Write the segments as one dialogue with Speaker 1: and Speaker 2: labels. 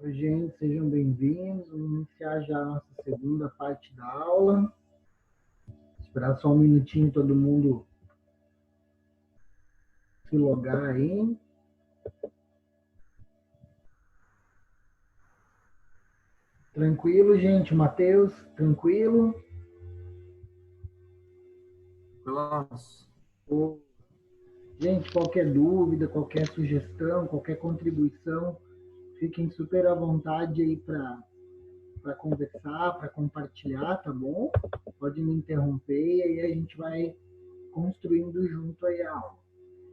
Speaker 1: Oi, gente, sejam bem-vindos. Vamos iniciar já a nossa segunda parte da aula. Esperar só um minutinho todo mundo se logar aí. Tranquilo, gente? Matheus, tranquilo?
Speaker 2: Nossa,
Speaker 1: Ô, gente, qualquer dúvida, qualquer sugestão, qualquer contribuição, fiquem super à vontade aí para conversar, para compartilhar, tá bom? Pode me interromper e aí a gente vai construindo junto aí a aula.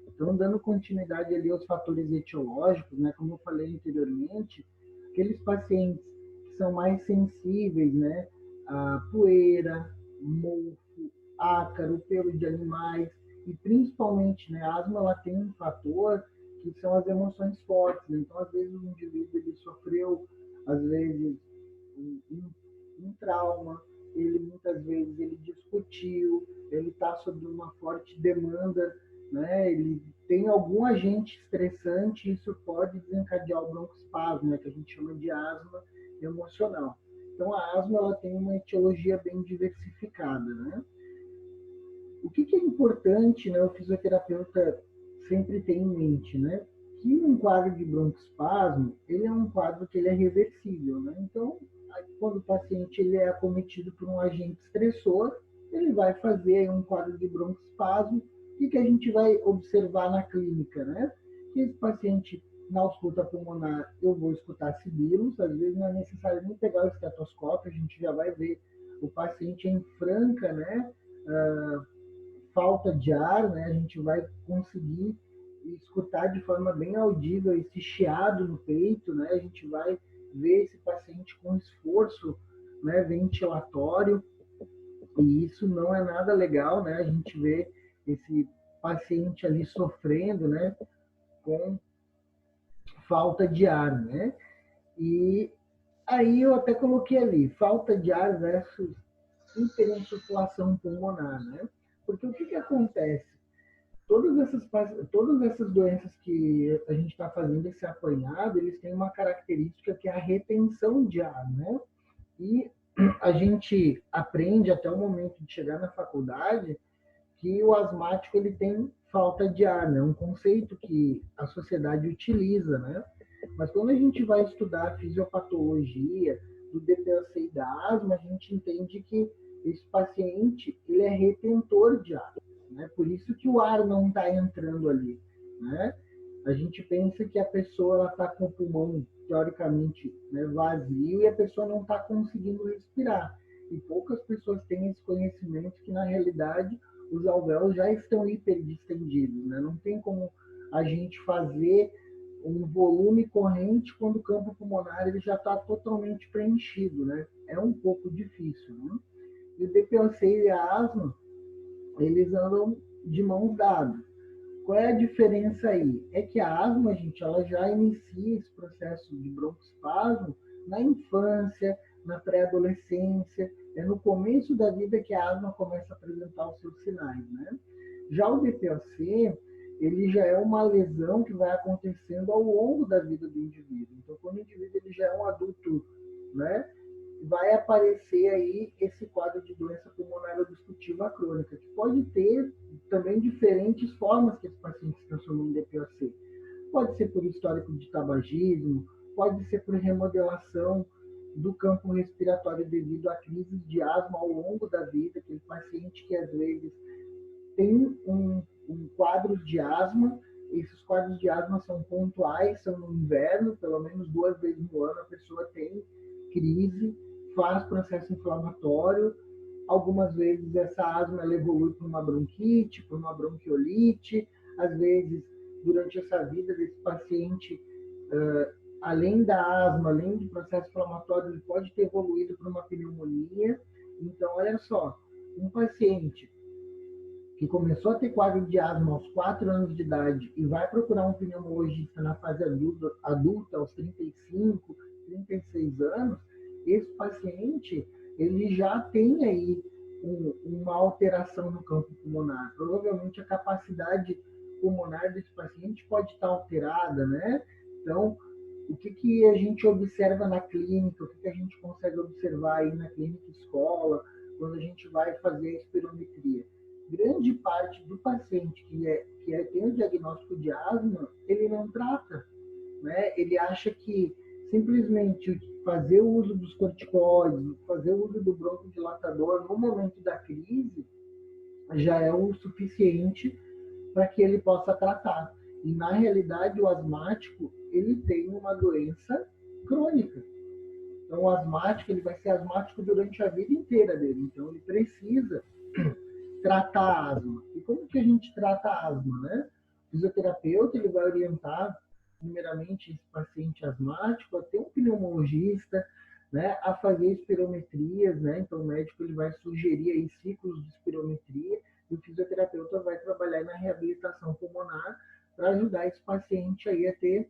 Speaker 1: Então, dando continuidade ali aos fatores etiológicos, né, como eu falei anteriormente, aqueles pacientes que são mais sensíveis, né, a poeira, mofo, ácaro, pelo de animais, e principalmente, né, a asma ela tem um fator que são as emoções fortes, né? Então, às vezes o indivíduo ele sofreu, às vezes um trauma, ele muitas vezes ele discutiu, ele está sob uma forte demanda, né? Ele tem algum agente estressante, isso pode desencadear o broncoespasmo, né? Que a gente chama de asma emocional. Então a asma ela tem uma etiologia bem diversificada, né? O que é importante, né? O fisioterapeuta sempre tem em mente, né? Que um quadro de broncoespasmo, ele é um quadro que ele é reversível, né? Então, quando o paciente ele é acometido por um agente estressor, ele vai fazer um quadro de broncoespasmo. O que a gente vai observar na clínica, né? Que esse paciente, na ausculta pulmonar, eu vou escutar sibilos, às vezes não é necessário nem pegar o estetoscópio, a gente já vai ver o paciente em franca, né? Falta de ar, né? A gente vai conseguir escutar de forma bem audível esse chiado no peito, né? A gente vai ver esse paciente com esforço, né, ventilatório, e isso não é nada legal, né? A gente vê esse paciente ali sofrendo, né, com falta de ar, né? E aí eu até coloquei ali, falta de ar versus hiperinsuflação pulmonar, né? Porque o que acontece? Todas essas doenças que a gente está fazendo esse apanhado, eles têm uma característica que é a retenção de ar, né? E a gente aprende até o momento de chegar na faculdade que o asmático ele tem falta de ar, né? Um conceito que a sociedade utiliza, né? Mas quando a gente vai estudar a fisiopatologia do DPOC e da asma, a gente entende que esse paciente ele é retentor de ar, né? Por isso que o ar não está entrando ali, né? A gente pensa que a pessoa está com o pulmão teoricamente, né, vazio e a pessoa não está conseguindo respirar. E poucas pessoas têm esse conhecimento que na realidade os alvéolos já estão hiperdistendidos, né? Não tem como a gente fazer um volume corrente quando o campo pulmonar ele já está totalmente preenchido, né? É um pouco difícil, né? E o DPOC e a asma, eles andam de mãos dadas. Qual é a diferença aí? É que a asma, gente, ela já inicia esse processo de broncoespasmo na infância, na pré-adolescência, é no começo da vida que a asma começa a apresentar os seus sinais, né? Já o DPOC, ele já é uma lesão que vai acontecendo ao longo da vida do indivíduo. Então, quando o indivíduo ele já é um adulto, né, vai aparecer aí esse quadro de doença pulmonar obstrutiva crônica, que pode ter também diferentes formas que esse paciente se transforma em DPOC. Pode ser por histórico de tabagismo, pode ser por remodelação do campo respiratório devido a crises de asma ao longo da vida, aquele paciente que às vezes tem um quadro de asma, esses quadros de asma são pontuais, são no inverno, pelo menos 2 vezes no ano a pessoa tem crise, faz processo inflamatório, algumas vezes essa asma ela evolui para uma bronquite, para uma bronquiolite, às vezes durante essa vida desse paciente, além da asma, além do processo inflamatório, ele pode ter evoluído para uma pneumonia. Então, olha só, um paciente que começou a ter quadro de asma aos 4 anos de idade e vai procurar um pneumologista na fase adulta aos 35, 36 anos, esse paciente ele já tem aí uma alteração no campo pulmonar. Provavelmente a capacidade pulmonar desse paciente pode estar alterada, né? Então, o que a gente observa na clínica, o que a gente consegue observar aí na clínica escola, quando a gente vai fazer a espirometria. Grande parte do paciente que tem o diagnóstico de asma, ele não trata, né? Ele acha que simplesmente fazer o uso dos corticoides, fazer o uso do broncodilatador no momento da crise já é o suficiente para que ele possa tratar. E na realidade o asmático ele tem uma doença crônica. Então o asmático ele vai ser asmático durante a vida inteira dele. Então ele precisa tratar a asma. E como que a gente trata a asma, né? O fisioterapeuta ele vai orientar primeiramente esse paciente asmático a ter um pneumologista, né, a fazer espirometrias, né? Então o médico ele vai sugerir aí ciclos de espirometria e o fisioterapeuta vai trabalhar na reabilitação pulmonar para ajudar esse paciente aí a ter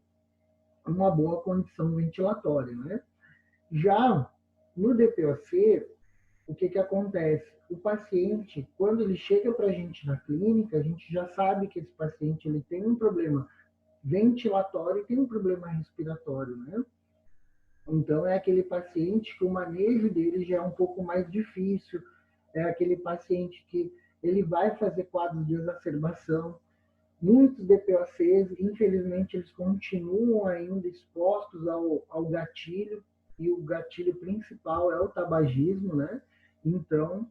Speaker 1: uma boa condição ventilatória, né? Já no DPOC, o que acontece? O paciente, quando ele chega para a gente na clínica, a gente já sabe que esse paciente ele tem um problema ventilatório e tem um problema respiratório, né? Então, é aquele paciente que o manejo dele já é um pouco mais difícil, é aquele paciente que ele vai fazer quadros de exacerbação. Muitos DPOCs, infelizmente, eles continuam ainda expostos ao gatilho, e o gatilho principal é o tabagismo, né? Então,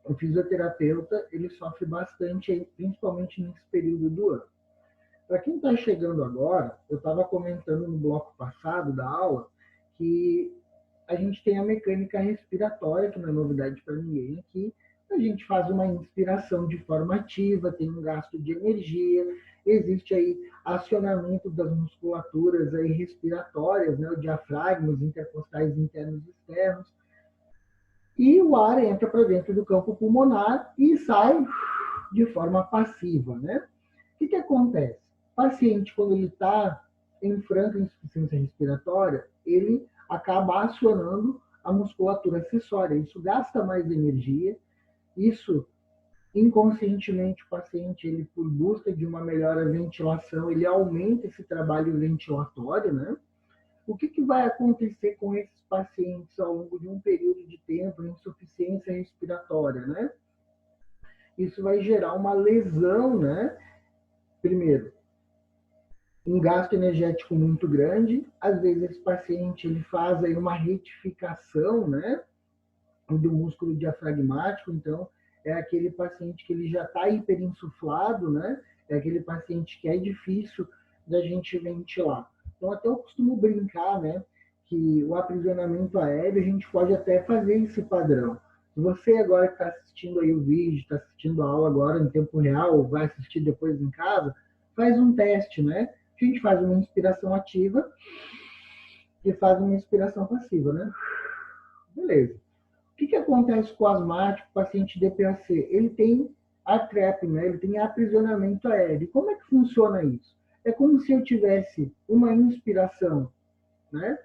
Speaker 1: o fisioterapeuta, ele sofre bastante, principalmente nesse período do ano. Para quem está chegando agora, eu estava comentando no bloco passado da aula que a gente tem a mecânica respiratória, que não é novidade para ninguém aqui. A gente faz uma inspiração de forma ativa, tem um gasto de energia, existe aí acionamento das musculaturas aí respiratórias, né, o diafragma, os intercostais internos e externos, e o ar entra para dentro do campo pulmonar e sai de forma passiva, né? O que acontece? O paciente, quando ele está em franca insuficiência respiratória, ele acaba acionando a musculatura acessória. Isso gasta mais energia, isso inconscientemente o paciente, ele por busca de uma melhor ventilação, ele aumenta esse trabalho ventilatório, né? O que vai acontecer com esses pacientes ao longo de um período de tempo de insuficiência respiratória, né? Isso vai gerar uma lesão, né? Primeiro, um gasto energético muito grande. Às vezes esse paciente ele faz aí uma retificação, né, do músculo diafragmático. Então é aquele paciente que ele já está hiperinsuflado, né? É aquele paciente que é difícil da gente ventilar. Então até eu costumo brincar, né, que o aprisionamento aéreo a gente pode até fazer esse padrão. Se você agora que está assistindo aí o vídeo, está assistindo a aula agora em tempo real, ou vai assistir depois em casa, faz um teste, né? A gente faz uma inspiração ativa e faz uma inspiração passiva, né? Beleza. O que acontece com o asmático, paciente DPAC? Ele tem a trap, né? Ele tem aprisionamento aéreo. Como é que funciona isso? É como se eu tivesse uma inspiração, né?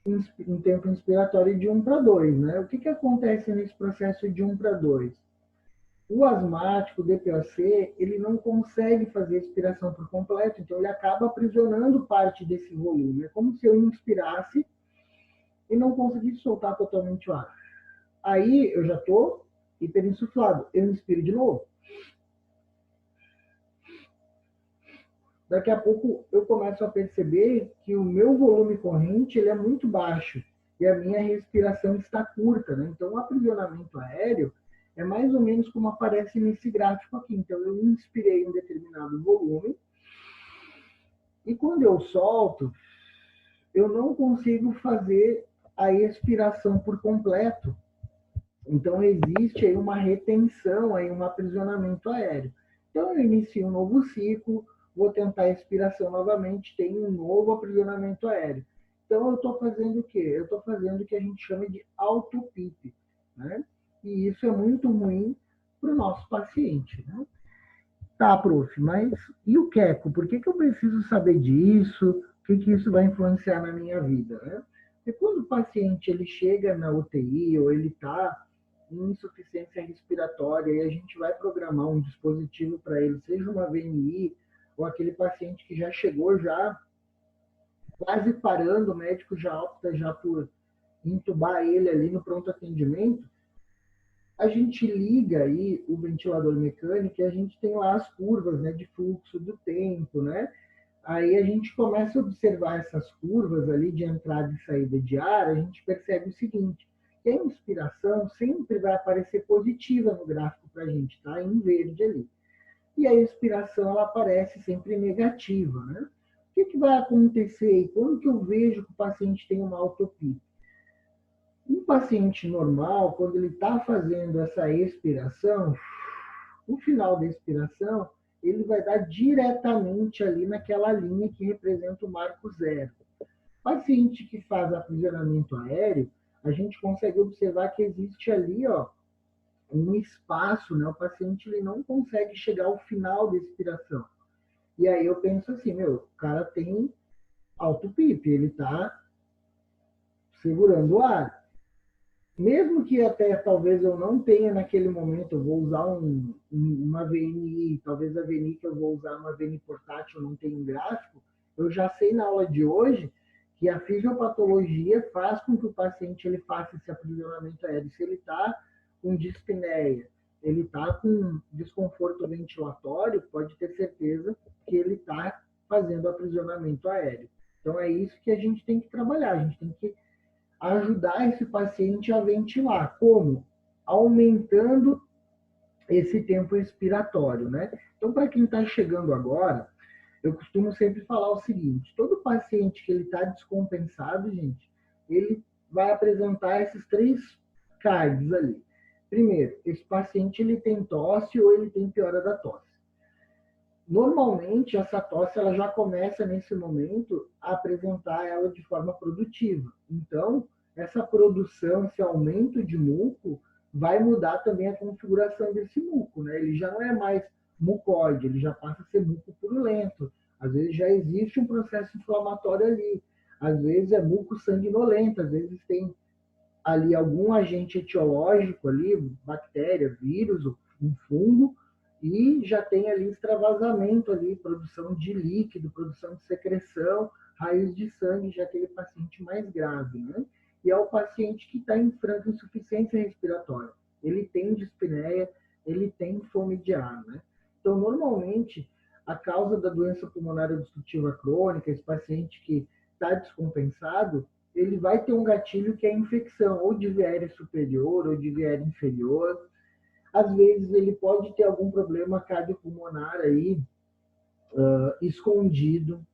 Speaker 1: Um tempo inspiratório de 1 para 2, né? O que acontece nesse processo de 1 para 2? O asmático, o DPOC, ele não consegue fazer expiração por completo, então ele acaba aprisionando parte desse volume. É como se eu inspirasse e não conseguisse soltar totalmente o ar. Aí eu já estou hiperinsuflado, eu inspiro de novo. Daqui a pouco eu começo a perceber que o meu volume corrente ele é muito baixo e a minha respiração está curta, né? Então o aprisionamento aéreo é mais ou menos como aparece nesse gráfico aqui. Então eu inspirei um determinado volume e quando eu solto, eu não consigo fazer a expiração por completo. Então existe aí uma retenção, aí um aprisionamento aéreo. Então eu inicio um novo ciclo, vou tentar a expiração novamente, tem um novo aprisionamento aéreo. Então eu estou fazendo o quê? Eu estou fazendo o que a gente chama de auto-PIP, né? E isso é muito ruim para o nosso paciente, né? Tá, prof, mas e o queco? Por que eu preciso saber disso? O que isso vai influenciar na minha vida, né? Porque quando o paciente ele chega na UTI ou ele está em insuficiência respiratória e a gente vai programar um dispositivo para ele, seja uma VNI ou aquele paciente que já chegou já quase parando, o médico já opta já por intubar ele ali no pronto atendimento, a gente liga aí o ventilador mecânico e a gente tem lá as curvas, né, de fluxo do tempo, né? Aí a gente começa a observar essas curvas ali de entrada e saída de ar, a gente percebe o seguinte, que a inspiração sempre vai aparecer positiva no gráfico para a gente, tá? Em verde ali. E a expiração ela aparece sempre negativa, né? O que, que vai acontecer? E quando que eu vejo que o paciente tem uma autopia? Um paciente normal, quando ele está fazendo essa expiração, no final da expiração, ele vai dar diretamente ali naquela linha que representa o marco zero. Paciente que faz aprisionamento aéreo, a gente consegue observar que existe ali, ó, um espaço, né? O paciente ele não consegue chegar ao final da expiração. E aí eu penso assim, meu, o cara tem alto PIP, ele está segurando o ar. Mesmo que até talvez eu não tenha naquele momento, eu vou usar uma VNI, talvez a VNI que eu vou usar uma VNI portátil não tenha um gráfico, eu já sei na aula de hoje que a fisiopatologia faz com que o paciente ele faça esse aprisionamento aéreo. Se ele está com dispneia, ele está com desconforto ventilatório, pode ter certeza que ele está fazendo aprisionamento aéreo. Então é isso que a gente tem que trabalhar, a gente tem que ajudar esse paciente a ventilar. Como? Aumentando esse tempo expiratório, né? Então, para quem está chegando agora, eu costumo sempre falar o seguinte: todo paciente que ele está descompensado, gente, ele vai apresentar esses três cards ali. Primeiro, esse paciente ele tem tosse ou ele tem piora da tosse. Normalmente, essa tosse ela já começa nesse momento a apresentar ela de forma produtiva. Então, essa produção, esse aumento de muco, vai mudar também a configuração desse muco, né? Ele já não é mais mucoide, ele já passa a ser muco purulento. Às vezes já existe um processo inflamatório ali. Às vezes é muco sanguinolento, às vezes tem ali algum agente etiológico ali, bactéria, vírus, um fungo, e já tem ali extravasamento ali, produção de líquido, produção de secreção, raios de sangue, já aquele paciente mais grave, né? E é o paciente que está em franca insuficiência respiratória. Ele tem dispneia, ele tem fome de ar, né? Então, normalmente, a causa da doença pulmonar obstrutiva crônica, esse paciente que está descompensado, ele vai ter um gatilho que é a infecção, ou de viéria superior ou de viéria inferior. Às vezes ele pode ter algum problema cardiopulmonar aí, escondido.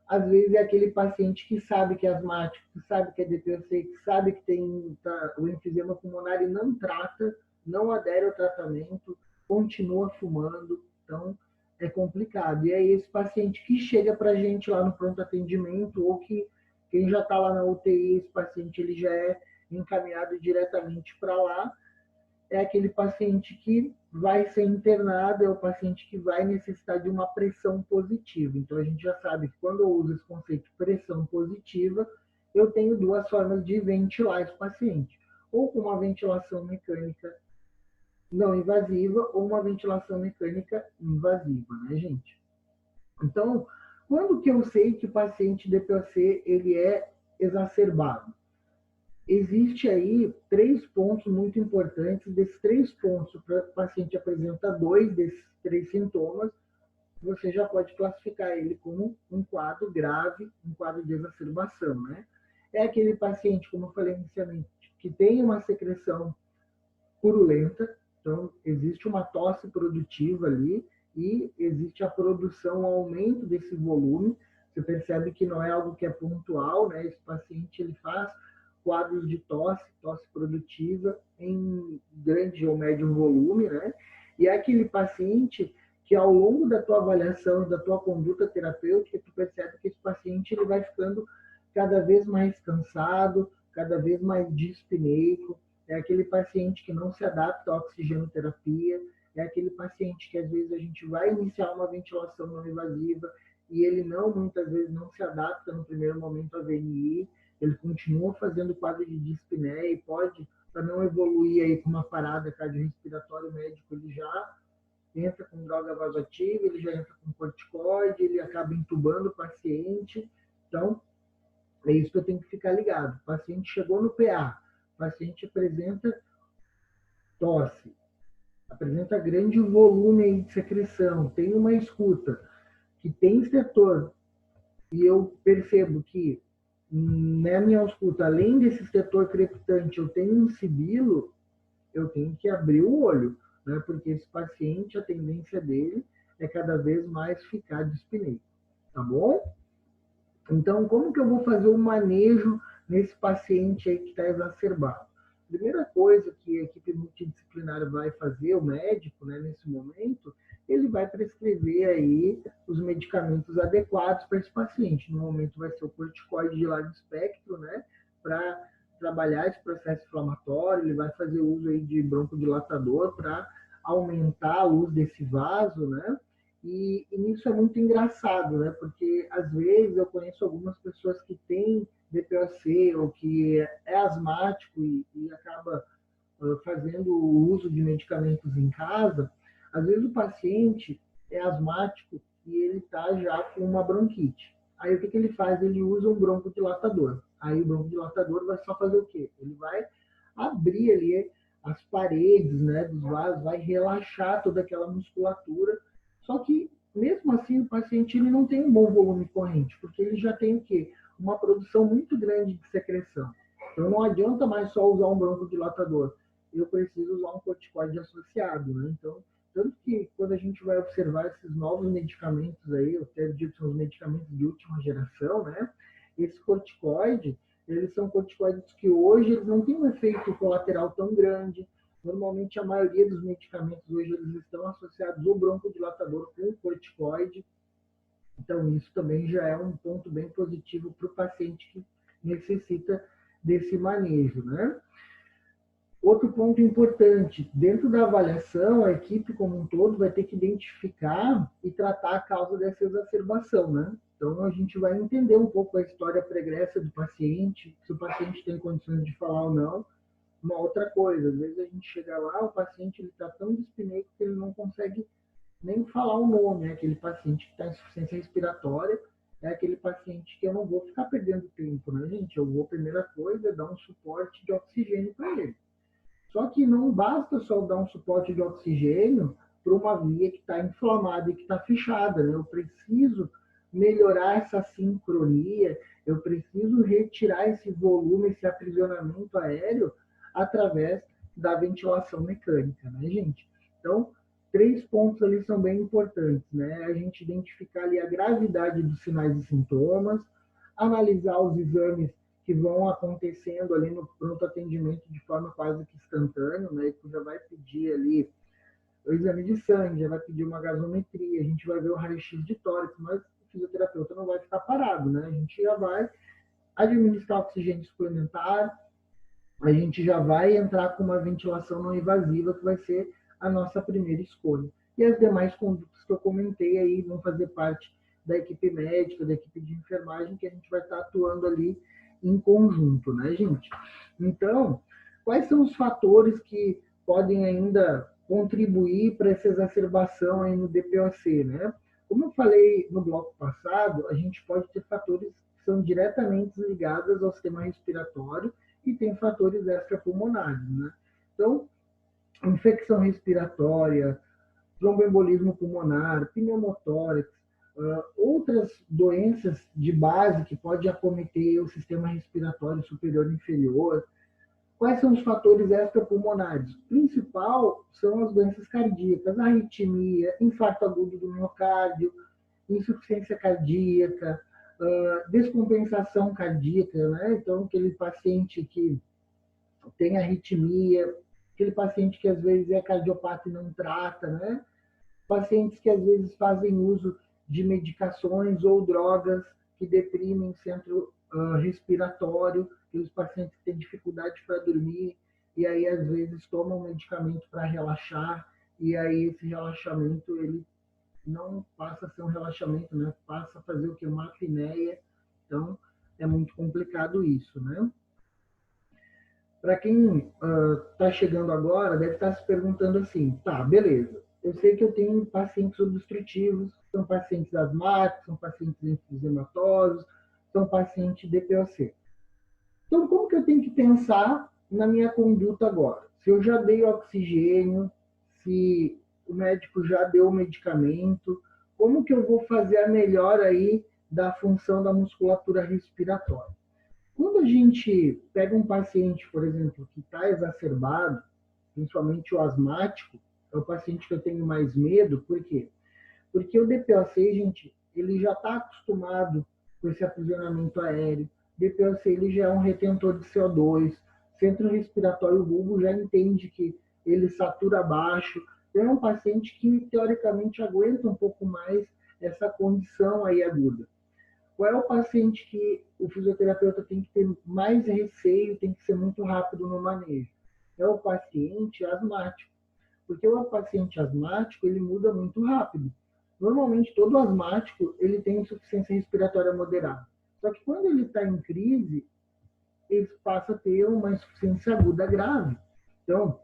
Speaker 1: Às vezes é aquele paciente que sabe que é asmático, que sabe que é DPOC, que sabe que tem o enfisema pulmonar e não trata, não adere ao tratamento, continua fumando. Então, é complicado. E é esse paciente que chega para a gente lá no pronto atendimento, ou que quem já está lá na UTI, esse paciente ele já é encaminhado diretamente para lá, é aquele paciente que vai ser internado, é o paciente que vai necessitar de uma pressão positiva. Então, a gente já sabe que quando eu uso esse conceito de pressão positiva, eu tenho duas formas de ventilar esse paciente. Ou com uma ventilação mecânica não invasiva, ou uma ventilação mecânica invasiva, né, gente? Então, quando que eu sei que o paciente DPOC ele é exacerbado? Existe aí três pontos muito importantes. Desses três pontos, o paciente apresenta dois desses três sintomas, você já pode classificar ele como um quadro grave, um quadro de exacerbação, né? É aquele paciente, como eu falei inicialmente, que tem uma secreção purulenta, então existe uma tosse produtiva ali e existe a produção, o aumento desse volume. Você percebe que não é algo que é pontual, né? Esse paciente ele faz quadros de tosse, tosse produtiva em grande ou médio volume, né? E é aquele paciente que ao longo da tua avaliação, da tua conduta terapêutica, tu percebe que esse paciente ele vai ficando cada vez mais cansado, cada vez mais dispneico, é aquele paciente que não se adapta à oxigenoterapia, é aquele paciente que às vezes a gente vai iniciar uma ventilação não invasiva e ele não, muitas vezes, não se adapta no primeiro momento à VNI, ele continua fazendo quadro de dispneia e pode, para não evoluir aí com uma parada cardiorrespiratória, o médico ele já entra com droga vasoativa, ele já entra com corticoide, ele acaba entubando o paciente. Então, É isso que eu tenho que ficar ligado. O paciente chegou no PA, o paciente apresenta tosse, apresenta grande volume de secreção, tem uma escuta, que tem estetor, e eu percebo que na minha escuta, além desse estetor crepitante, eu tenho um sibilo, eu tenho que abrir o olho, né? Porque esse paciente, a tendência dele é cada vez mais ficar dispneico, tá bom? Então, como que eu vou fazer o manejo nesse paciente aí que está exacerbado? Primeira coisa que a equipe multidisciplinar vai fazer, o médico, né, nesse momento, ele vai prescrever aí os medicamentos adequados para esse paciente. No momento vai ser o corticoide de largo espectro, né, para trabalhar esse processo inflamatório, ele vai fazer uso aí de broncodilatador para aumentar a luz desse vaso, né, e nisso é muito engraçado, né? Porque às vezes eu conheço algumas pessoas que têm DPOC ou que é asmático e acaba fazendo o uso de medicamentos em casa. Às vezes o paciente é asmático e ele está já com uma bronquite. Aí o que ele faz? Ele usa um broncodilatador. Aí o broncodilatador vai só fazer o quê? Ele vai abrir ali as paredes, né, dos vasos, vai relaxar toda aquela musculatura. Só que, mesmo assim, o paciente ele não tem um bom volume corrente, porque ele já tem o quê? Uma produção muito grande de secreção. Então, não adianta mais só usar um broncodilatador. Eu preciso usar um corticoide associado, né? Então, tanto que quando a gente vai observar esses novos medicamentos aí, eu até dito são os medicamentos de última geração, né? Esse corticoide, eles são corticoides que hoje eles não têm um efeito colateral tão grande. Normalmente a maioria dos medicamentos hoje eles estão associados ao broncodilatador com o corticoide. Então isso também já é um ponto bem positivo para o paciente que necessita desse manejo, né? Outro ponto importante, dentro da avaliação, a equipe como um todo vai ter que identificar e tratar a causa dessa exacerbação, né? Então, a gente vai entender um pouco a história pregressa do paciente, se o paciente tem condições de falar ou não. Uma outra coisa, às vezes a gente chega lá, o paciente está tão dispneico que ele não consegue nem falar o nome, é aquele paciente que está em insuficiência respiratória, é aquele paciente que eu não vou ficar perdendo tempo, né, gente? Eu vou, primeira coisa, dar um suporte de oxigênio para ele. Só que não basta só dar um suporte de oxigênio para uma via que está inflamada e que está fechada, né? Eu preciso melhorar essa sincronia, eu preciso retirar esse volume, esse aprisionamento aéreo através da ventilação mecânica, né, gente? Então, 3 pontos ali são bem importantes, né? A gente identificar ali a gravidade dos sinais e sintomas, analisar os exames que vão acontecendo ali no pronto atendimento de forma quase que instantânea, né? Tu já vai pedir ali o exame de sangue, já vai pedir uma gasometria, a gente vai ver o raio-x de tórax, mas o fisioterapeuta não vai ficar parado, né? A gente já vai administrar oxigênio suplementar, a gente já vai entrar com uma ventilação não invasiva, que vai ser a nossa primeira escolha. E as demais condutas que eu comentei aí vão fazer parte da equipe médica, da equipe de enfermagem, que a gente vai estar atuando ali em conjunto, né, gente? Então, quais são os fatores que podem ainda contribuir para essa exacerbação aí no DPOC, né? Como eu falei no bloco passado, a gente pode ter fatores que são diretamente ligados ao sistema respiratório e tem fatores extrapulmonares, né? Então, infecção respiratória, tromboembolismo pulmonar, pneumotórax, outras doenças de base que pode acometer o sistema respiratório superior e inferior. Quais são os fatores extrapulmonares? O principal são as doenças cardíacas, arritmia, infarto agudo do miocárdio, insuficiência cardíaca, descompensação cardíaca, né? Então, aquele paciente que tem arritmia, aquele paciente que às vezes é cardiopata e não trata, né? Pacientes que às vezes fazem uso de medicações ou drogas que deprimem o centro respiratório, aqueles pacientes que têm dificuldade para dormir e aí às vezes tomam medicamento para relaxar e aí esse relaxamento ele não passa a ser um relaxamento, né? Passa a fazer o que? Uma apneia. Então é muito complicado isso, né? Para quem está chegando agora, deve estar se perguntando assim, tá, beleza, eu sei que eu tenho pacientes obstrutivos, são pacientes asmáticos, são pacientes enfisematosos, são pacientes DPOC. Então, como que eu tenho que pensar na minha conduta agora? Se eu já dei oxigênio, se o médico já deu o medicamento, como que eu vou fazer a melhora aí da função da musculatura respiratória? Quando a gente pega um paciente, por exemplo, que está exacerbado, principalmente o asmático, é o paciente que eu tenho mais medo, por quê? Porque o DPOC, gente, ele já está acostumado com esse aprisionamento aéreo. DPOC ele já é um retentor de CO2. Centro respiratório bulbo já entende que ele satura baixo. Então, é um paciente que, teoricamente, aguenta um pouco mais essa condição aí aguda. Qual é o paciente que o fisioterapeuta tem que ter mais receio, tem que ser muito rápido no manejo? É o paciente asmático. Porque o paciente asmático, ele muda muito rápido. Normalmente, todo asmático, ele tem insuficiência respiratória moderada. Só que quando ele está em crise, ele passa a ter uma insuficiência aguda grave. Então,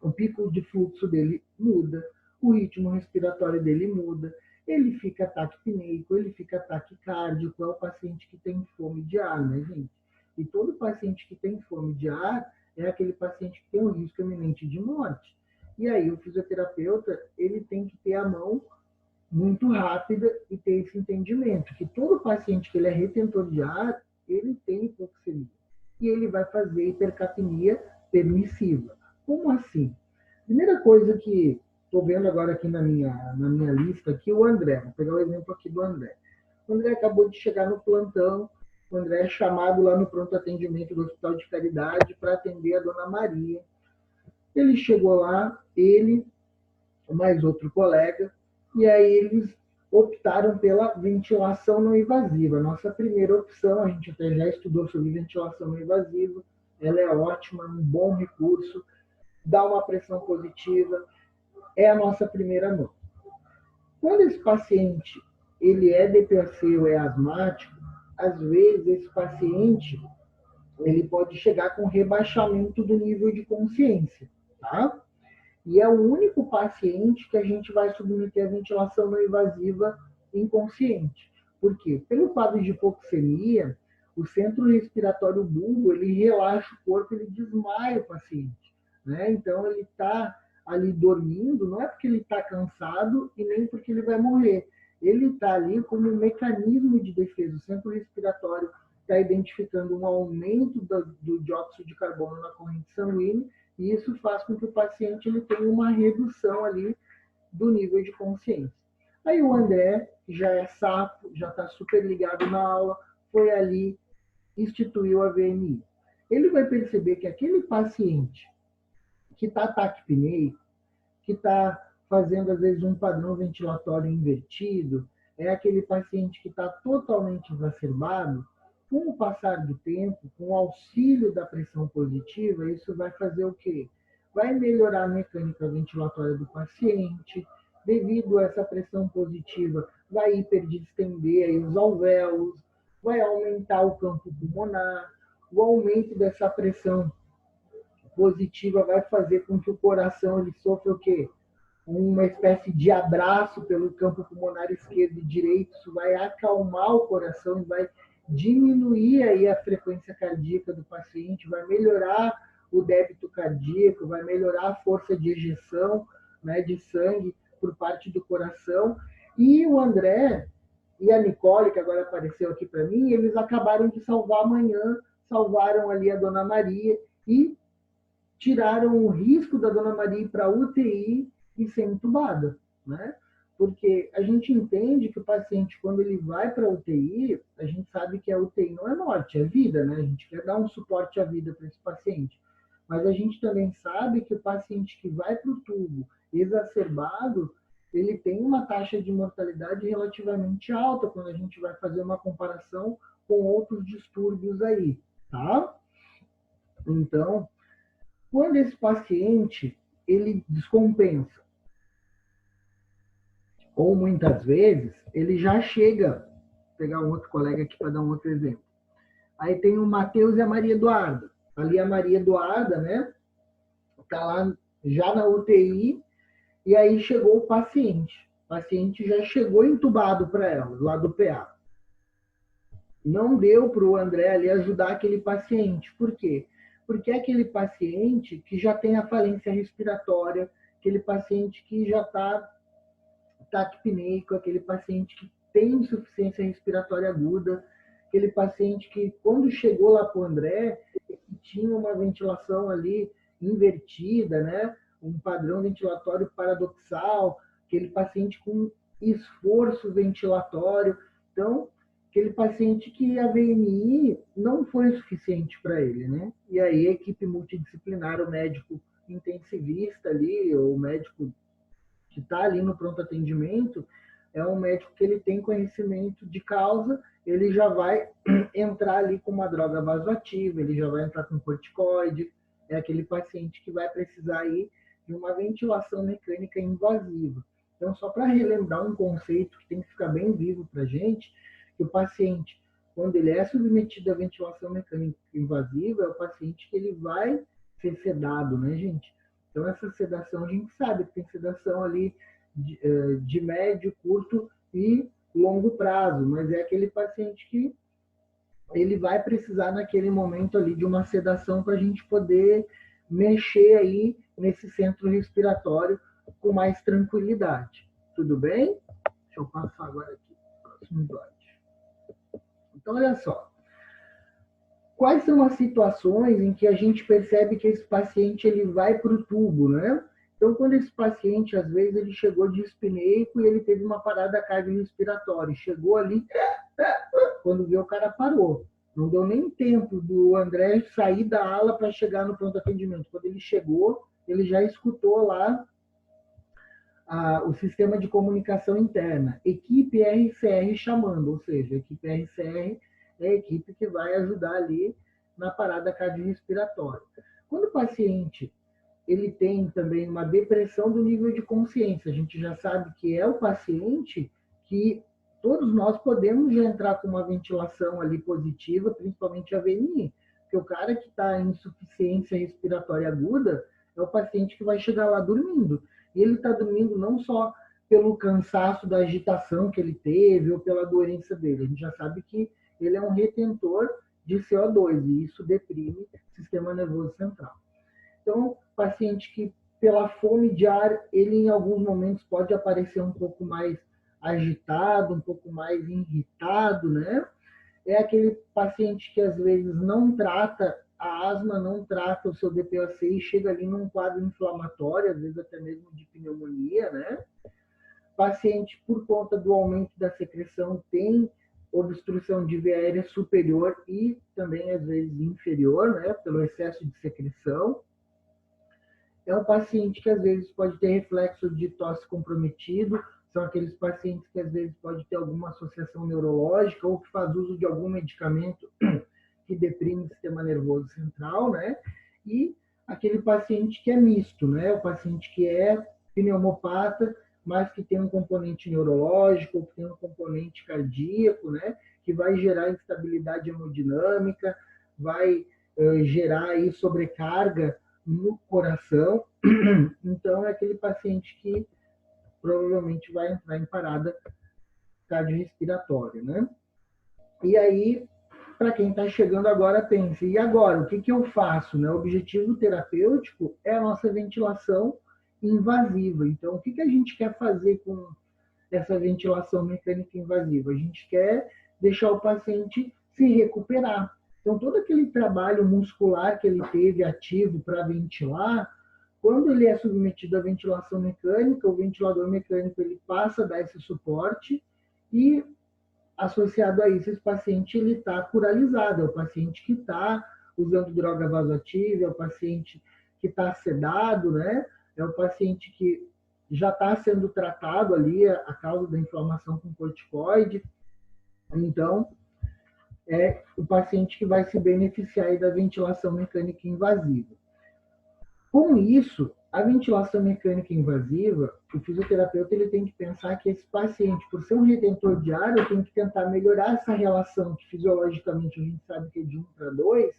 Speaker 1: o pico de fluxo dele muda, o ritmo respiratório dele muda, ele fica taquipneico, ele fica taquicárdico, é o paciente que tem fome de ar, né, gente? E todo paciente que tem fome de ar é aquele paciente que tem um risco iminente de morte. E aí o fisioterapeuta, ele tem que ter a mão muito rápida e ter esse entendimento que todo paciente que ele é retentor de ar, ele tem hipoxemia. E ele vai fazer hipercapnia permissiva. Como assim? Primeira coisa que estou vendo agora aqui na minha lista, aqui o André. Vou pegar o exemplo aqui do André. O André acabou de chegar no plantão. O André é chamado lá no pronto atendimento do Hospital de Caridade para atender a Dona Maria. Ele chegou lá, ele, mais outro colega, e aí eles optaram pela ventilação não invasiva. Nossa primeira opção, a gente até já estudou sobre ventilação não invasiva, ela é ótima, um bom recurso, dá uma pressão positiva, é a nossa primeira mão. Quando esse paciente ele é DPOC ou é asmático, às vezes esse paciente ele pode chegar com rebaixamento do nível de consciência, tá? E é o único paciente que a gente vai submeter à ventilação não invasiva inconsciente. Por quê? Pelo quadro de hipoxemia, o centro respiratório bulbo, ele relaxa o corpo, ele desmaia o paciente. Né? Então, ele está ali dormindo, não é porque ele está cansado e nem porque ele vai morrer. Ele está ali como um mecanismo de defesa. O centro respiratório está identificando um aumento do dióxido de carbono na corrente sanguínea e isso faz com que o paciente ele tenha uma redução ali do nível de consciência. Aí o André, que já é sapo, já está super ligado na aula, foi ali, instituiu a VNI. Ele vai perceber que aquele paciente que está taquipneico, que está fazendo às vezes um padrão ventilatório invertido, é aquele paciente que está totalmente exacerbado. Com o passar do tempo, com o auxílio da pressão positiva, isso vai fazer o quê? Vai melhorar a mecânica ventilatória do paciente, devido a essa pressão positiva, vai hiperdistender aí os alvéolos, vai aumentar o campo pulmonar, o aumento dessa pressão positiva vai fazer com que o coração ele sofra o quê? Uma espécie de abraço pelo campo pulmonar esquerdo e direito, isso vai acalmar o coração e vai diminuir aí a frequência cardíaca do paciente, vai melhorar o débito cardíaco, vai melhorar a força de ejeção, né, de sangue por parte do coração. E o André e a Nicole, que agora apareceu aqui para mim, eles acabaram de salvar amanhã, salvaram ali a Dona Maria e tiraram o risco da Dona Maria ir para a UTI e ser entubada, né? Porque a gente entende que o paciente, quando ele vai para a UTI, a gente sabe que a UTI não é morte, é vida, né? A gente quer dar um suporte à vida para esse paciente. Mas a gente também sabe que o paciente que vai para o tubo exacerbado, ele tem uma taxa de mortalidade relativamente alta quando a gente vai fazer uma comparação com outros distúrbios aí, tá? Então, quando esse paciente ele descompensa, ou muitas vezes ele já chega, vou pegar um outro colega aqui para dar um outro exemplo. Aí tem o Matheus e a Maria Eduarda. Ali a Maria Eduarda, né, tá lá já na UTI e aí chegou o paciente. O paciente já chegou entubado para ela, lá do PA. não deu para o André ali ajudar aquele paciente. Por quê? Porque é aquele paciente que já tem a falência respiratória, aquele paciente que já está taquipneico, aquele paciente que tem insuficiência respiratória aguda, aquele paciente que, quando chegou lá para o André, tinha uma ventilação ali invertida, né? Um padrão ventilatório paradoxal, aquele paciente com esforço ventilatório. Então, aquele paciente que a VNI não foi suficiente para ele, né? E aí a equipe multidisciplinar, o médico intensivista ali, o médico que está ali no pronto atendimento, é um médico que ele tem conhecimento de causa, ele já vai entrar ali com uma droga vasoativa, ele já vai entrar com corticoide, é aquele paciente que vai precisar aí de uma ventilação mecânica invasiva. Então, só para relembrar um conceito que tem que ficar bem vivo para a gente, que o paciente, quando ele é submetido à ventilação mecânica invasiva, é o paciente que ele vai ser sedado, né, gente? Então, essa sedação, a gente sabe que tem sedação ali de médio, curto e longo prazo, mas é aquele paciente que ele vai precisar naquele momento ali de uma sedação para a gente poder mexer aí nesse centro respiratório com mais tranquilidade. Tudo bem? Deixa eu passar agora aqui para o próximo slide. Então, olha só. Quais são as situações em que a gente percebe que esse paciente ele vai para o tubo, né? Então, quando esse paciente, às vezes, ele chegou dispneico e ele teve uma parada cardiorrespiratória, chegou ali, quando viu o cara parou. Não deu nem tempo do André sair da ala para chegar no pronto atendimento. Quando ele chegou, ele já escutou lá o sistema de comunicação interna, equipe RCR chamando, ou seja, a equipe RCR é a equipe que vai ajudar ali na parada cardiorrespiratória. Quando o paciente ele tem também uma depressão do nível de consciência, a gente já sabe que é o paciente que todos nós podemos já entrar com uma ventilação ali positiva, principalmente a VNI, porque o cara que está em insuficiência respiratória aguda é o paciente que vai chegar lá dormindo. E ele está dormindo não só pelo cansaço da agitação que ele teve ou pela doença dele. A gente já sabe que ele é um retentor de CO2 e isso deprime o sistema nervoso central. Então, paciente que pela fome de ar, ele em alguns momentos pode aparecer um pouco mais agitado, um pouco mais irritado, né? É aquele paciente que às vezes não trata a asma, não trata o seu DPOC e chega ali num quadro inflamatório, às vezes até mesmo de pneumonia, né? Paciente, por conta do aumento da secreção, tem obstrução de via aérea superior e também, às vezes, inferior, né? Pelo excesso de secreção. É um paciente que, às vezes, pode ter reflexo de tosse comprometido, são aqueles pacientes que, às vezes, pode ter alguma associação neurológica ou que faz uso de algum medicamento que deprime o sistema nervoso central, né? E aquele paciente que é misto, né? O paciente que é pneumopata, mas que tem um componente neurológico, que tem um componente cardíaco, né? Que vai gerar instabilidade hemodinâmica, vai gerar aí sobrecarga no coração. Então, é aquele paciente que provavelmente vai entrar em parada cardiorrespiratória, né? E aí, para quem está chegando agora, pense, e agora, o que, que eu faço? Né? O objetivo terapêutico é a nossa ventilação invasiva. Então, o que, que a gente quer fazer com essa ventilação mecânica invasiva? A gente quer deixar o paciente se recuperar. Então, todo aquele trabalho muscular que ele teve ativo para ventilar, quando ele é submetido à ventilação mecânica, o ventilador mecânico ele passa a dar esse suporte e associado a isso, esse paciente ele está curalizado, é o paciente que está usando droga vasoativa, é o paciente que está sedado, né? É o paciente que já está sendo tratado ali a causa da inflamação com corticoide. Então, é o paciente que vai se beneficiar da ventilação mecânica invasiva. Com isso, a ventilação mecânica invasiva, o fisioterapeuta ele tem que pensar que esse paciente, por ser um retentor de ar, eu tenho que tentar melhorar essa relação que fisiologicamente a gente sabe que é de 1 para 2,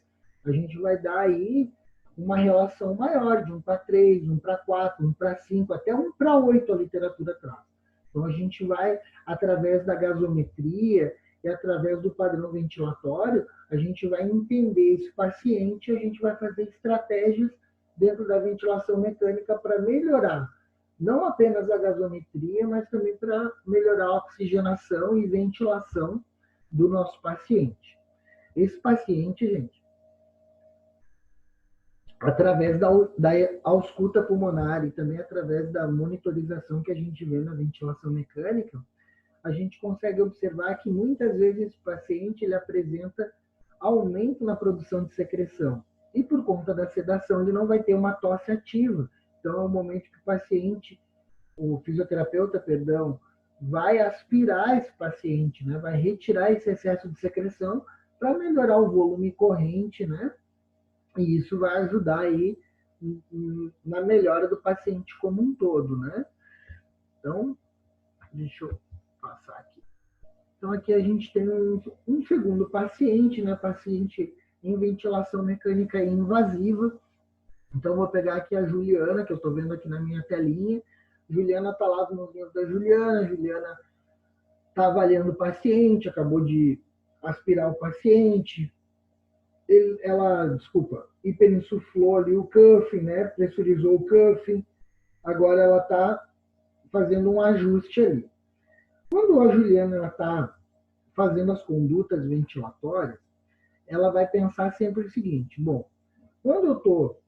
Speaker 1: a gente vai dar aí uma relação maior, de 1 para 3, 1 para 4, 1 para 5, até 1 para 8 a literatura traz. Então a gente vai, através da gasometria e através do padrão ventilatório, a gente vai entender esse paciente, a gente vai fazer estratégias dentro da ventilação mecânica para melhorar não apenas a gasometria, mas também para melhorar a oxigenação e ventilação do nosso paciente. Esse paciente, gente, através da ausculta pulmonar e também através da monitorização que a gente vê na ventilação mecânica, a gente consegue observar que muitas vezes esse paciente ele apresenta aumento na produção de secreção. E por conta da sedação, ele não vai ter uma tosse ativa. Então, é o momento que o fisioterapeuta, vai aspirar esse paciente, né? Vai retirar esse excesso de secreção para melhorar o volume corrente, né? E isso vai ajudar aí na melhora do paciente como um todo, né? Então, deixa eu passar aqui. Então, aqui a gente tem um segundo paciente, né? Paciente em ventilação mecânica invasiva. Então, vou pegar aqui a Juliana, que eu estou vendo aqui na minha telinha. Juliana está lá no livro da Juliana. Juliana está avaliando o paciente, acabou de aspirar o paciente. Ela hiperinsuflou ali o cuffing, né? Pressurizou o cuffing. Agora ela está fazendo um ajuste ali. Quando a Juliana está fazendo as condutas ventilatórias, ela vai pensar sempre o seguinte: bom, quando eu estou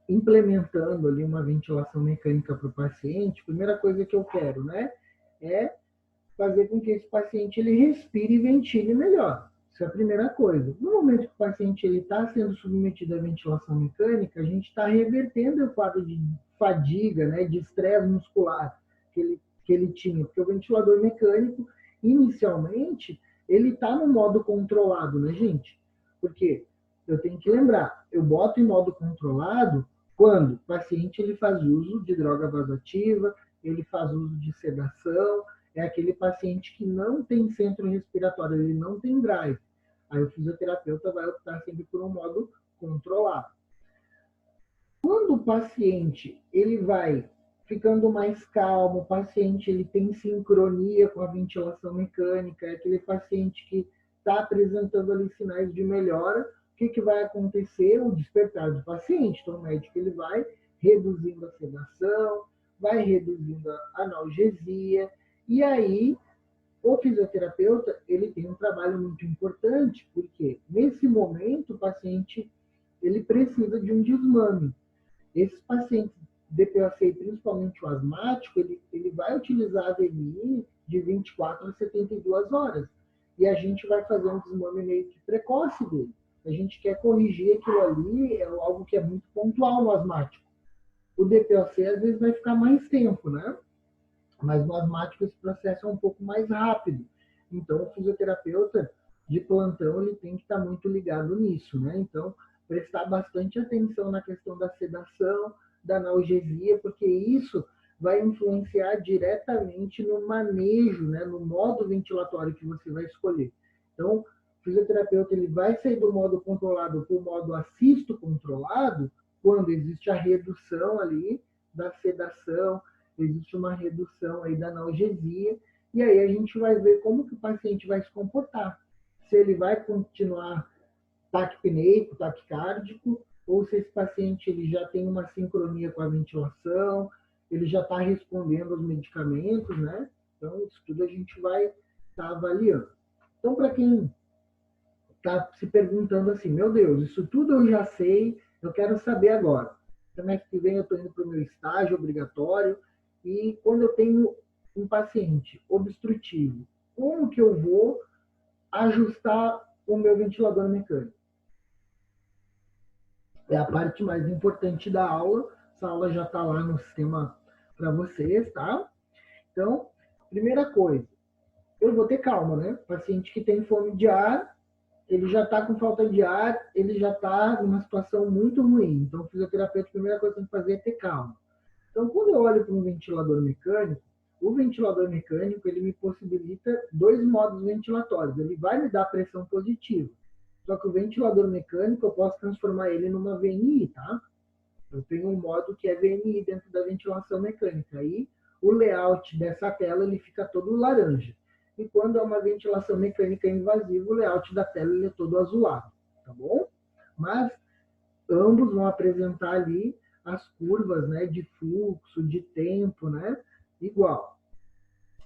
Speaker 1: implementando ali uma ventilação mecânica para o paciente, a primeira coisa que eu quero, né, é fazer com que esse paciente ele respire e ventile melhor. Isso é a primeira coisa. No momento que o paciente está sendo submetido à ventilação mecânica, a gente está revertendo o quadro de fadiga, né, de estresse muscular que ele tinha, porque o ventilador mecânico, inicialmente, ele está no modo controlado, né, gente? Porque eu tenho que lembrar, eu boto em modo controlado quando o paciente ele faz uso de droga vasoativa, ele faz uso de sedação, é aquele paciente que não tem centro respiratório, ele não tem drive. Aí o fisioterapeuta vai optar sempre por um modo controlado. Quando o paciente ele vai ficando mais calmo, o paciente ele tem sincronia com a ventilação mecânica, é aquele paciente que está apresentando ali sinais de melhora, o que vai acontecer? O despertar do paciente. Então o médico ele vai reduzindo a sedação, vai reduzindo a analgesia, e aí o fisioterapeuta ele tem um trabalho muito importante, porque nesse momento o paciente ele precisa de um desmame. Esses pacientes DPOC, principalmente o asmático, ele vai utilizar a VMI de 24 a 72 horas. E a gente vai fazer um desmame meio que precoce dele. A gente quer corrigir aquilo ali, é algo que é muito pontual no asmático. O DPOC, às vezes, vai ficar mais tempo, né? Mas no asmático esse processo é um pouco mais rápido. Então, o fisioterapeuta de plantão ele tem que estar muito ligado nisso, né? Então, prestar bastante atenção na questão da sedação, da analgesia, porque isso vai influenciar diretamente no manejo, né, no modo ventilatório que você vai escolher. Então, o fisioterapeuta ele vai sair do modo controlado para o modo assisto controlado quando existe a redução ali da sedação, existe uma redução aí da analgesia, e aí a gente vai ver como que o paciente vai se comportar. Se ele vai continuar taquipneico, taquicárdico, ou se esse paciente ele já tem uma sincronia com a ventilação, ele já está respondendo aos medicamentos, né? Então, isso tudo a gente vai estar avaliando. Então, para quem está se perguntando assim, meu Deus, isso tudo eu já sei, eu quero saber agora. Semestre que vem eu estou indo para o meu estágio obrigatório, e quando eu tenho um paciente obstrutivo, como que eu vou ajustar o meu ventilador mecânico? É a parte mais importante da aula. Essa aula já está lá no sistema para vocês, tá? Então, primeira coisa, eu vou ter calma, né? Paciente que tem fome de ar, ele já está com falta de ar, ele já está numa situação muito ruim. Então, o fisioterapeuta, a primeira coisa que tem que fazer é ter calma. Então, quando eu olho para um ventilador mecânico, o ventilador mecânico ele me possibilita dois modos ventilatórios. Ele vai me dar pressão positiva. Só que o ventilador mecânico eu posso transformar ele numa VNI, tá? Eu tenho um modo que é VNI dentro da ventilação mecânica. Aí o layout dessa tela ele fica todo laranja. e quando é uma ventilação mecânica invasiva, o layout da tela ele é todo azulado, tá bom? Mas ambos vão apresentar ali as curvas, né, de fluxo, de tempo, né, igual.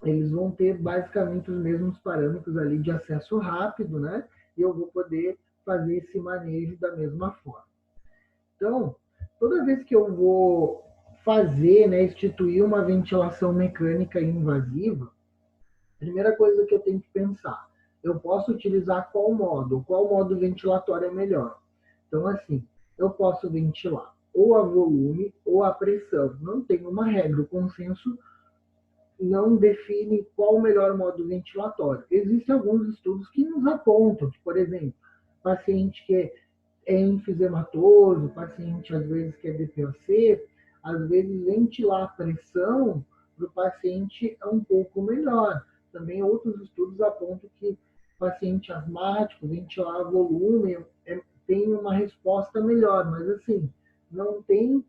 Speaker 1: Eles vão ter basicamente os mesmos parâmetros ali de acesso rápido, né, e eu vou poder fazer esse manejo da mesma forma. Então, toda vez que eu vou fazer, né, instituir uma ventilação mecânica invasiva, a primeira coisa que eu tenho que pensar, eu posso utilizar qual modo ventilatório é melhor. Então, assim, eu posso ventilar ou a volume ou a pressão. Não tem uma regra, o consenso não define qual o melhor modo ventilatório. Existem alguns estudos que nos apontam que, por exemplo, paciente que é enfisematoso, paciente às vezes que é DPOC, às vezes ventilar a pressão para o paciente é um pouco melhor. Também outros estudos apontam que paciente asmático, ventilar volume tem uma resposta melhor, mas assim, não tem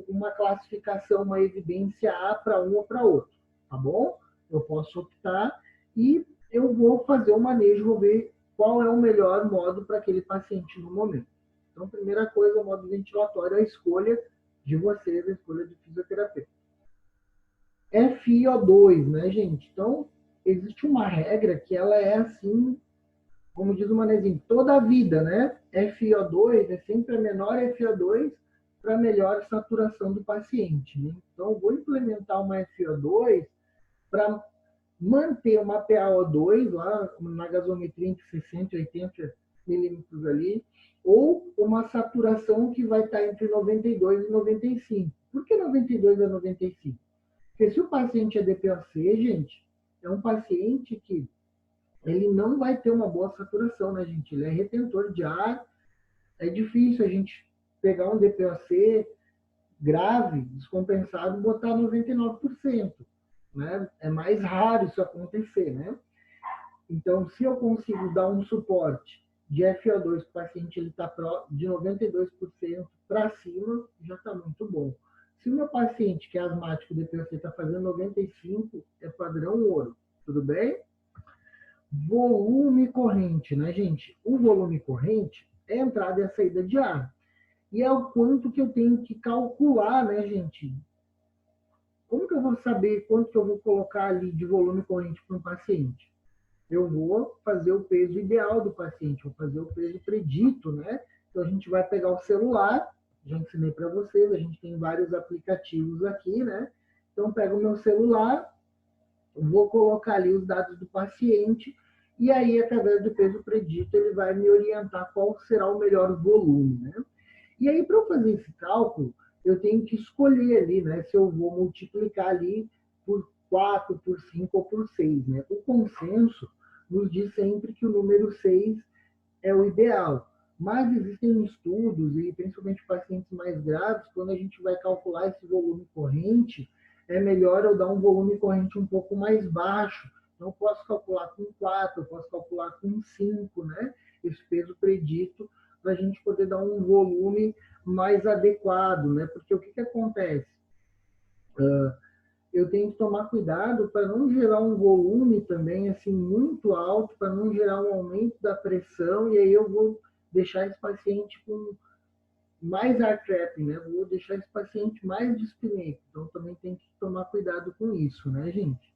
Speaker 1: uma classificação, uma evidência A para um ou para outro, tá bom? Eu posso optar e eu vou fazer o manejo, vou ver qual é o melhor modo para aquele paciente no momento. Então, primeira coisa, o modo ventilatório é a escolha de vocês, a escolha do fisioterapeuta. FiO2, né, gente? Então, existe uma regra que ela é assim, como diz o Manezinho, toda a vida, né? FiO2 é sempre a menor FiO2 para melhor saturação do paciente. Né? Então, eu vou implementar uma FiO2 para manter uma PaO2 lá na gasometria entre 60 e 80 milímetros ali, ou uma saturação que vai estar entre 92 e 95. Por que 92 a 95? Porque se o paciente é DPOC, gente, é um paciente que ele não vai ter uma boa saturação, né, gente? Ele é retentor de ar. É difícil a gente pegar um DPOC grave, descompensado, e botar 99%. Né? É mais raro isso acontecer, né? Então, se eu consigo dar um suporte de FO2 para o paciente ele está de 92% para cima, já está muito bom. Se o meu paciente que é asmático DPOC está fazendo 95%, é padrão ouro, tudo bem? Volume corrente, né, gente? O volume corrente é a entrada e a saída de ar. E é o quanto que eu tenho que calcular, né, gente? Como que eu vou saber quanto que eu vou colocar ali de volume corrente para um paciente? Eu vou fazer o peso ideal do paciente, vou fazer o peso predito, né? Então a gente vai pegar o celular, já ensinei para vocês, a gente tem vários aplicativos aqui, né? Então pego o meu celular, vou colocar ali os dados do paciente e aí através do peso predito ele vai me orientar qual será o melhor volume, né? E aí para eu fazer esse cálculo, eu tenho que escolher ali, né, se eu vou multiplicar ali por 4, por 5 ou por 6. Né? O consenso nos diz sempre que o número 6 é o ideal. Mas existem estudos, e principalmente pacientes mais graves, quando a gente vai calcular esse volume corrente, é melhor eu dar um volume corrente um pouco mais baixo. Então, eu posso calcular com 4, eu posso calcular com 5, né? Esse peso predito, para a gente poder dar um volume mais adequado, né? Porque o que acontece? Eu tenho que tomar cuidado para não gerar um volume também assim muito alto, para não gerar um aumento da pressão, e aí eu vou deixar esse paciente com mais heart trapping, né? Vou deixar esse paciente mais dispneico. Então também tem que tomar cuidado com isso, né, gente?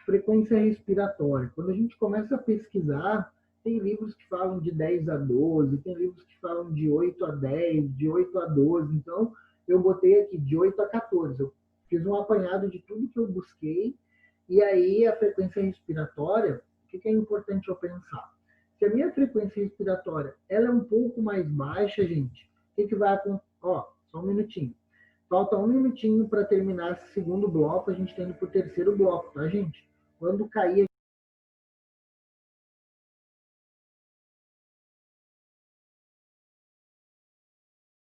Speaker 1: Frequência respiratória. Quando a gente começa a pesquisar, tem livros que falam de 10 a 12, tem livros que falam de 8 a 10, de 8 a 12. Então, eu botei aqui de 8 a 14. Eu fiz um apanhado de tudo que eu busquei. E aí, a frequência respiratória, o que é importante eu pensar? Se a minha frequência respiratória ela é um pouco mais baixa, gente, o que vai acontecer? Ó, só um minutinho. Falta um minutinho para terminar esse segundo bloco, a gente está indo para o terceiro bloco, tá, gente? Quando cair